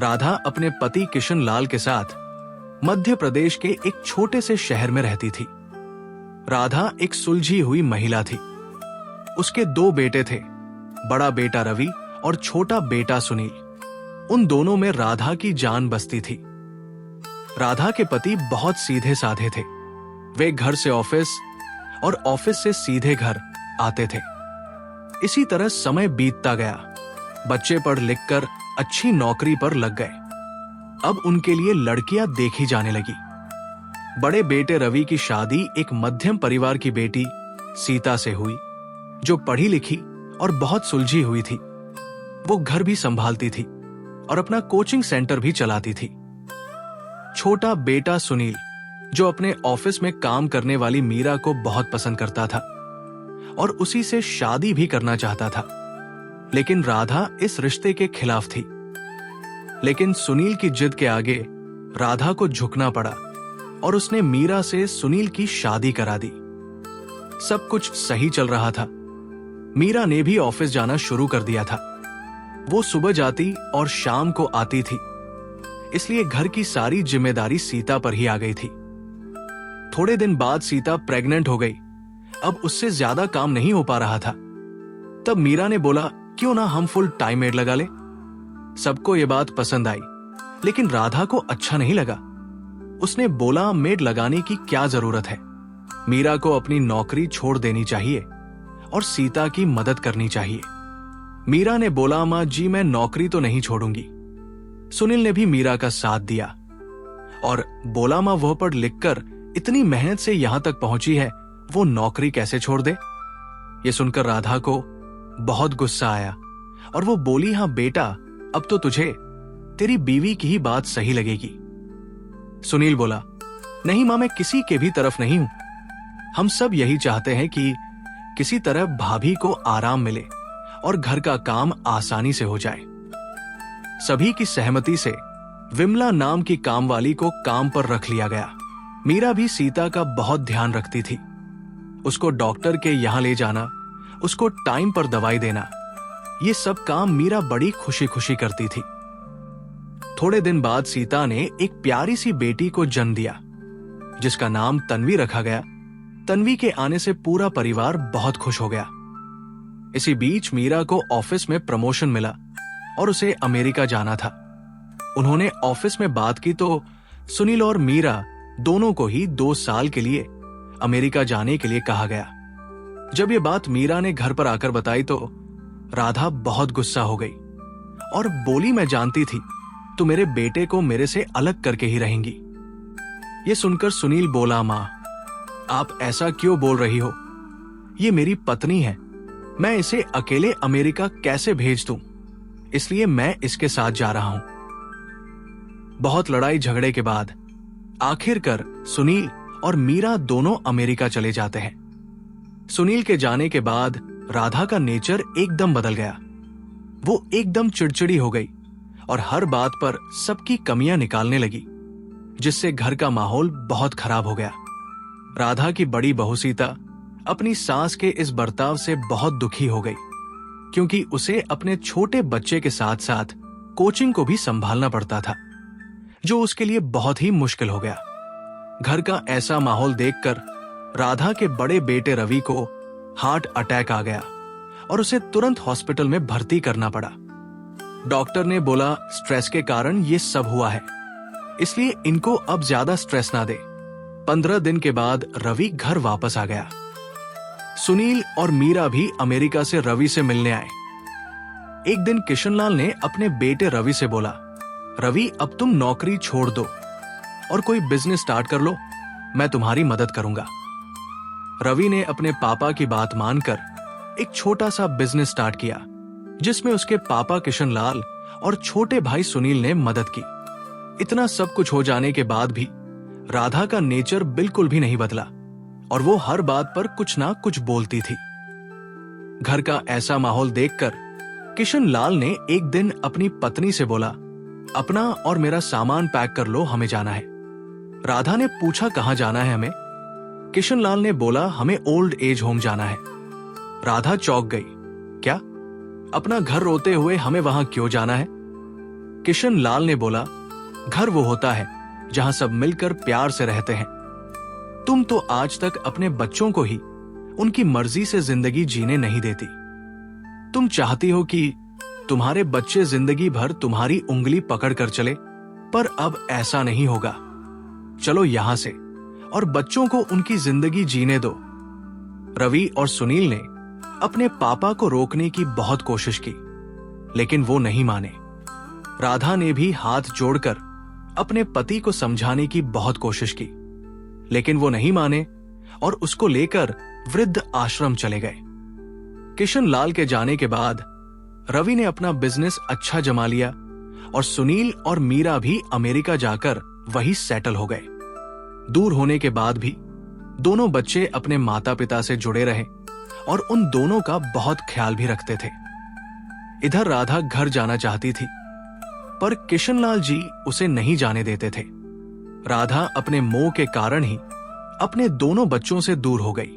राधा अपने पति किशन लाल के साथ मध्य प्रदेश के एक छोटे से शहर में रहती थी। राधा एक सुलझी हुई महिला थी। उसके 2 बेटे थे, बड़ा बेटा रवि और छोटा बेटा सुनील। उन दोनों में राधा की जान बसती थी। राधा के पति बहुत सीधे साधे थे। वे घर से ऑफिस और ऑफिस से सीधे घर आते थे। इसी तरह समय बीतता गया। बच्चे पढ़ लिख कर अच्छी नौकरी पर लग गए। अब उनके लिए लड़कियां देखी जाने लगी। बड़े बेटे रवि की शादी एक मध्यम परिवार की बेटी सीता से हुई, जो पढ़ी लिखी और बहुत सुलझी हुई थी। वो घर भी संभालती थी और अपना कोचिंग सेंटर भी चलाती थी। छोटा बेटा सुनील, जो अपने ऑफिस में काम करने वाली मीरा को बहुत पसंद करता था और उसी से शादी भी करना चाहता था, लेकिन राधा इस रिश्ते के खिलाफ थी। लेकिन सुनील की जिद के आगे राधा को झुकना पड़ा और उसने मीरा से सुनील की शादी करा दी। सब कुछ सही चल रहा था। मीरा ने भी ऑफिस जाना शुरू कर दिया था। वो सुबह जाती और शाम को आती थी, इसलिए घर की सारी जिम्मेदारी सीता पर ही आ गई थी। थोड़े दिन बाद सीता प्रेग्नेंट हो गई। अब उससे ज्यादा काम नहीं हो पा रहा था। तब मीरा ने बोला, क्यों ना हम फुल टाइम मेड लगा ले। सबको ये बात पसंद आई, लेकिन राधा को अच्छा नहीं लगा। उसने बोला, मेड लगाने की क्या जरूरत है। मीरा को अपनी नौकरी छोड़ देनी चाहिए और सीता की मदद करनी चाहिए। मीरा ने बोला, मां जी मैं नौकरी तो नहीं छोड़ूंगी। सुनील ने भी मीरा का साथ दिया और बोला, मां वह पढ़ लिखकर इतनी मेहनत से यहां तक पहुंची है, वो नौकरी कैसे छोड़ दे। ये सुनकर राधा को बहुत गुस्सा आया और वो बोली, हां बेटा, अब तो तुझे तेरी बीवी की ही बात सही लगेगी। सुनील बोला, नहीं मां, मैं किसी के भी तरफ नहीं हूं। हम सब यही चाहते हैं कि किसी तरह भाभी को आराम मिले और घर का काम आसानी से हो जाए। सभी की सहमति से विमला नाम की कामवाली को काम पर रख लिया गया। मीरा भी सीता का बहुत ध्यान रखती थी। उसको डॉक्टर के यहां ले जाना, उसको टाइम पर दवाई देना, ये सब काम मीरा बड़ी खुशी खुशी करती थी। थोड़े दिन बाद सीता ने एक प्यारी सी बेटी को जन्म दिया, जिसका नाम तन्वी रखा गया। तन्वी के आने से पूरा परिवार बहुत खुश हो गया। इसी बीच मीरा को ऑफिस में प्रमोशन मिला और उसे अमेरिका जाना था। उन्होंने ऑफिस में बात की तो सुनील और मीरा दोनों को ही 2 साल के लिए अमेरिका जाने के लिए कहा गया। जब ये बात मीरा ने घर पर आकर बताई तो राधा बहुत गुस्सा हो गई और बोली, मैं जानती थी तू मेरे बेटे को मेरे से अलग करके ही रहेंगी। ये सुनकर सुनील बोला, मां आप ऐसा क्यों बोल रही हो। ये मेरी पत्नी है, मैं इसे अकेले अमेरिका कैसे भेज दूं, इसलिए मैं इसके साथ जा रहा हूं। बहुत लड़ाई झगड़े के बाद आखिरकार सुनील और मीरा दोनों अमेरिका चले जाते हैं। सुनील के जाने के बाद राधा का नेचर एकदम बदल गया। वो एकदम चिड़चिड़ी हो गई और हर बात पर सबकी कमियां निकालने लगी, जिससे घर का माहौल बहुत खराब हो गया। राधा की बड़ी बहू सीता अपनी सास के इस बर्ताव से बहुत दुखी हो गई, क्योंकि उसे अपने छोटे बच्चे के साथ साथ कोचिंग को भी संभालना पड़ता था, जो उसके लिए बहुत ही मुश्किल हो गया। घर का ऐसा माहौल देखकर राधा के बड़े बेटे रवि को हार्ट अटैक आ गया और उसे तुरंत हॉस्पिटल में भर्ती करना पड़ा। डॉक्टर ने बोला, स्ट्रेस के कारण ये सब हुआ है, इसलिए इनको अब ज्यादा स्ट्रेस ना दे। 15 दिन के बाद रवि घर वापस आ गया। सुनील और मीरा भी अमेरिका से रवि से मिलने आए। एक दिन किशनलाल ने अपने बेटे रवि से बोला, रवि अब तुम नौकरी छोड़ दो और कोई बिजनेस स्टार्ट कर लो, मैं तुम्हारी मदद करूंगा। रवि ने अपने पापा की बात मानकर एक छोटा सा बिजनेस स्टार्ट किया, जिसमें उसके पापा किशनलाल और छोटे भाई सुनील ने मदद की। इतना सब कुछ हो जाने के बाद भी राधा का नेचर बिल्कुल भी नहीं बदला और वो हर बात पर कुछ ना कुछ बोलती थी। घर का ऐसा माहौल देखकर किशनलाल ने एक दिन अपनी पत्नी से बोला, अपना और मेरा सामान पैक कर लो, हमें जाना है। राधा ने पूछा, कहां जाना है हमें। किशनलाल ने बोला, हमें ओल्ड एज होम जाना है। राधा चौंक गई, क्या अपना घर रोते हुए हमें वहां क्यों जाना है। किशन लाल ने बोला, घर वो होता है जहां सब मिलकर प्यार से रहते हैं। तुम तो आज तक अपने बच्चों को ही उनकी मर्जी से जिंदगी जीने नहीं देती। तुम चाहती हो कि तुम्हारे बच्चे जिंदगी भर तुम्हारी उंगली पकड़ कर चले, पर अब ऐसा नहीं होगा। चलो यहां से और बच्चों को उनकी जिंदगी जीने दो। रवि और सुनील ने अपने पापा को रोकने की बहुत कोशिश की, लेकिन वो नहीं माने। राधा ने भी हाथ जोड़कर अपने पति को समझाने की बहुत कोशिश की, लेकिन वो नहीं माने और उसको लेकर वृद्ध आश्रम चले गए। किशन लाल के जाने के बाद रवि ने अपना बिजनेस अच्छा जमा लिया और सुनील और मीरा भी अमेरिका जाकर वहीं सेटल हो गए। दूर होने के बाद भी दोनों बच्चे अपने माता पिता से जुड़े रहे और उन दोनों का बहुत ख्याल भी रखते थे। इधर राधा घर जाना चाहती थी, पर किशनलाल जी उसे नहीं जाने देते थे। राधा अपने मोह के कारण ही अपने दोनों बच्चों से दूर हो गई।